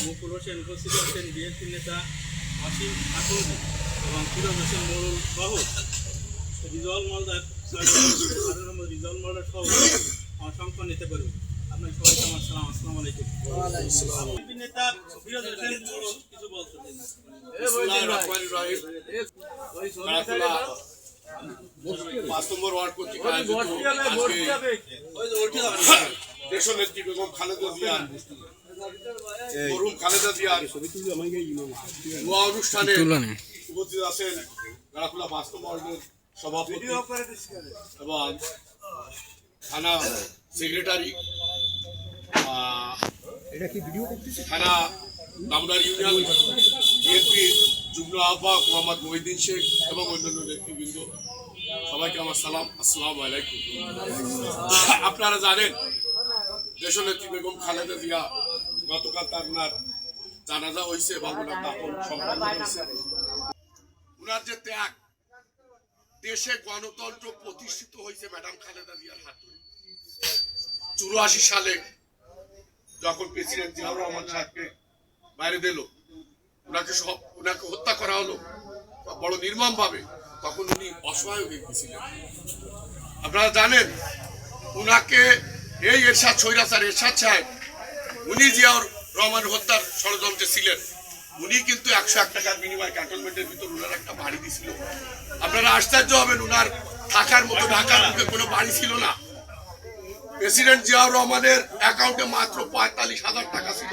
মুকুল হোসেন উপস্থিত আছেন বিএনপি নেতা অসীম ঠাকুর এবং ফিরোজ হোসেন মোড়ল সহ রিজওয়াল মালদার রিজওয়াল মালদার সহ অসংখ্য নেতা কর্মী আপনার সবাইকে আমার সালাম। আসসালামু আলাইকুম। বিএনপি নেতা ফিরোজ হোসেন মোড়ল কিছু বলছেন। পাঁচ নম্বর ওয়ার্ড কর্তৃক দেশনেত্রী বেগম খালেদা জিয়া মরহুম খালেদা জিয়ার দোয়া অনুষ্ঠানে উপস্থিত আছেন গাড়াখোলা পাঁচ নম্বর ওয়ার্ডের সভাপতি এবং থানা সেক্রেটারি, থানা দামদার ইউনিয়ন বিএনপির যুগ্ম আহ্বায়ক মোহাম্মদ মহিউদ্দিন শেখ এবং অন্যান্য নেতৃবৃন্দ, সবাইকে আমার সালাম। আসসালামু আলাইকুম। আপনারা জানেন দেশনেত্রী বেগম খালেদা জিয়া গতকাল তার জানাজা হয়েছে এবং ওনার দাফন সম্পন্ন হয়েছে। ওনার যে ত্যাগ, দেশে গণতন্ত্র প্রতিষ্ঠিত হয়েছে ম্যাডাম খালেদা জিয়ার হাত ধরে। 84 সালে যখন প্রেসিডেন্ট জিয়াউর রহমান সাহেবকে বাইরে দিল, ওনাকে হত্যা করা হলো বড় নির্মম ভাবে, তখন উনি অসহায় হয়ে গেছিলেন। আপনারা জানেন উনাকে এই এরশাদ স্বৈরাচার এরশাদ সাহেব, উনি জিয়াউর রহমান হত্যার ষড়যন্ত্রে ছিলেন। উনি কিন্তু 101 টাকার বিনিময়ে ক্যান্টনমেন্টের ভিতর উনার একটা বাড়ি দিছিল। আপনারা আশ্চর্য হবেন, উনার থাকার মতো ঢাকার মুখে কোনো বাড়ি ছিল না। প্রেসিডেন্ট জিয়াউর রহমানের অ্যাকাউন্টে মাত্র 45,000 টাকা ছিল।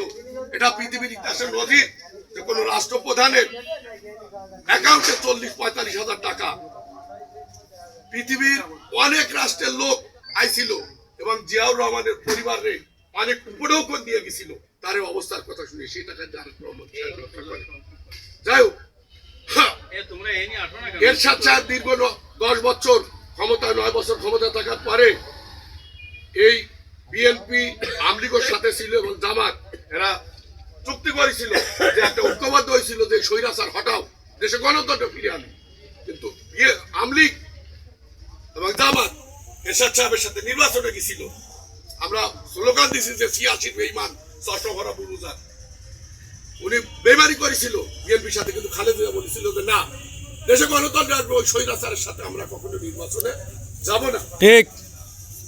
এটা পৃথিবীর ইতিহাসের নজির যে কোনো রাষ্ট্রপ্রধানের অ্যাকাউন্টে 40-45,000 টাকা। পৃথিবীর অনেক রাষ্ট্রের লোক আইছিল এবং জিয়াউর রহমানের পরিবারে অনেক উপঢৌকন দিয়ে গেছিল তার অবস্থার কথা শুনে। সেই টাকা যাই হোক, এরশাদ সাহেব দীর্ঘ 10 বছর ক্ষমতা, 9 বছর ক্ষমতা থাকার পরে এই বিএনপি আওয়ামী লীগের সাথে ছিল এবং জামাত, এরা চুক্তি করেছিল যে একটা ঐক্যবদ্ধ হয়েছিল যে স্বৈরাচার হটাও, দেশে গণতন্ত্র ফিরে আনি। কিন্তু আওয়ামী লীগ এবং জামাত এরশাদ সাহেবের সাথে নির্বাচনে গেছিল। আমরা স্লোগান দিছি যে 86 বেঈমান চশমা ভরা বুলুজার। উনি বেইমানি করেছিল বিএনপির সাথে, কিন্তু খালেদা জিয়া বলেছিল যে না, দেশে গণতন্ত্র আসবে, ওই স্বৈরাচারের সাথে আমরা কখনো নির্বাচনে যাব না। ঠিক।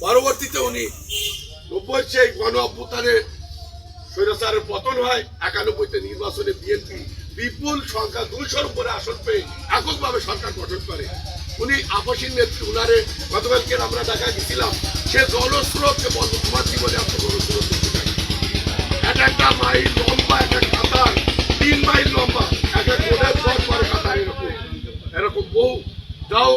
পরবর্তীতে উনি 90 সেই গণ অভ্যুত্থানে স্বৈরাচারের পতন হয়। 91-তে নির্বাচনে বিএনপি বিপুল সংখ্যা 200-র উপরে আসন পেয়ে এককভাবে সরকার গঠন করে। উনি আপসীন নেত্রী, উনারে গতকালকে আমরা ঢাকা গেছিলাম, সে জনস্রোতকে বন্ধ, তোমার জীবনে এত জনস্রোত একটা মাইল লম্বা, একটা কাতার 3 মাইল লম্বা, একটা গোড়ার পর পরে কাতার, এরকম বহু। যাও,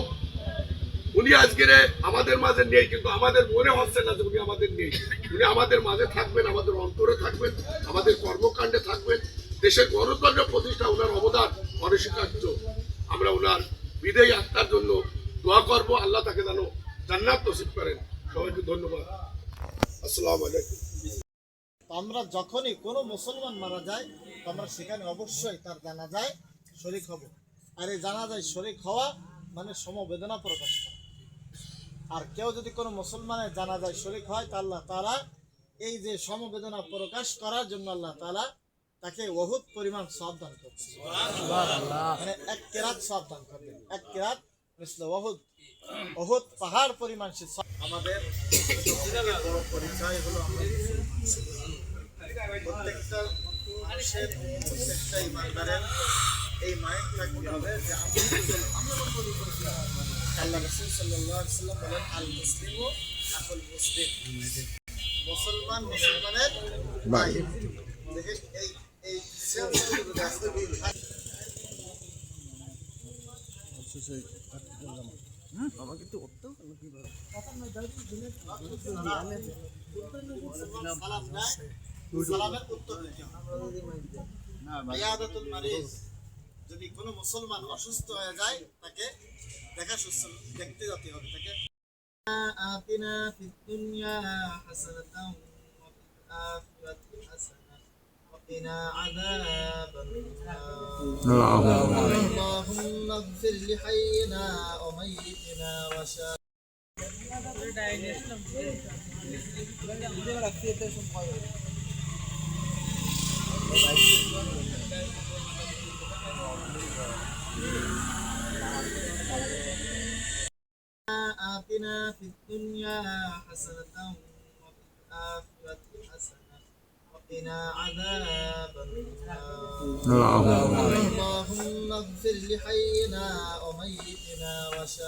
উনি আজকের আমাদের মাঝে নেই, কিন্তু আমাদের মনে হচ্ছে না যে উনি আমাদের নেই। উনি আমাদের মাঝে থাকবেন, আমাদের অন্তরে থাকবেন, আমাদের কর্মকাণ্ডে থাকবেন। দেশের গণতন্ত্র প্রতিষ্ঠা ওনার অবদান অনস্বীকার্য। আমরা ওনার বিদায়ী আত্মার জন্য দোয়া করবো, আল্লাহ তাকে যেন জান্নাত নসিব করেন। সবাইকে ধন্যবাদ। আসসালামু আলাইকুম। আমরা যখনই কোনো মুসলমান মারা যায়, আমরা সেখানে অবশ্যই তার জানাজায় শরীক হব। আর এই জানাজায় শরীক হওয়া মানে সমবেদনা প্রকাশ করা। আর কেউ যদি কোনো মুসলমানের জানাজায় শরীক হয়, তা আল্লাহ তাআলা এই যে সমবেদনা প্রকাশ করার জন্য আল্লাহ তাআলা তাকে ওহুদ পরিমাণ সওয়াব দান করছে। মানে 1 কিরাত সওয়াব দান করবেন। 1 কিরাত মিসল ওহুদ, ওহুদ পাহাড় পরিমাণ সে। আমাদের বড় পরিচয় হলো প্রত্যেকটা মানুষের, প্রত্যেকটা ইমানদারের এই মাইন্ড থাকতে হবে যে আল্লাহ রাসূল সাল্লাল্লাহু আলাইহি ওয়াসাল্লাম বলেন, আল মুসলিমু আকুল মুসলিম, মুসলমান মুসলমানের ভাই। দেখেন এই আমাকে একটু উঠতেও কিভাবে যদি কোনো মুসলমান অসুস্থ হয়ে যায়, তাকে দেখা সুস্থ দেখতে যেতে হবে। তাকে আতিনা ফিদ দুনিয়া হাসানাতাও ওয়া ফিল আখিরাতি হাসানাতাও ওয়া কিনা আযাবান নার। আল্লাহুম্মা ইগফির লিহাইয়িনা ওয়া মাইয়িতিনা ওয়া শাহিদিনা آتنا في الدنيا حسنة وفي الآخرة حسنة وقنا عذاب النار اللهم اغفر لحينا وميتنا وشاهدنا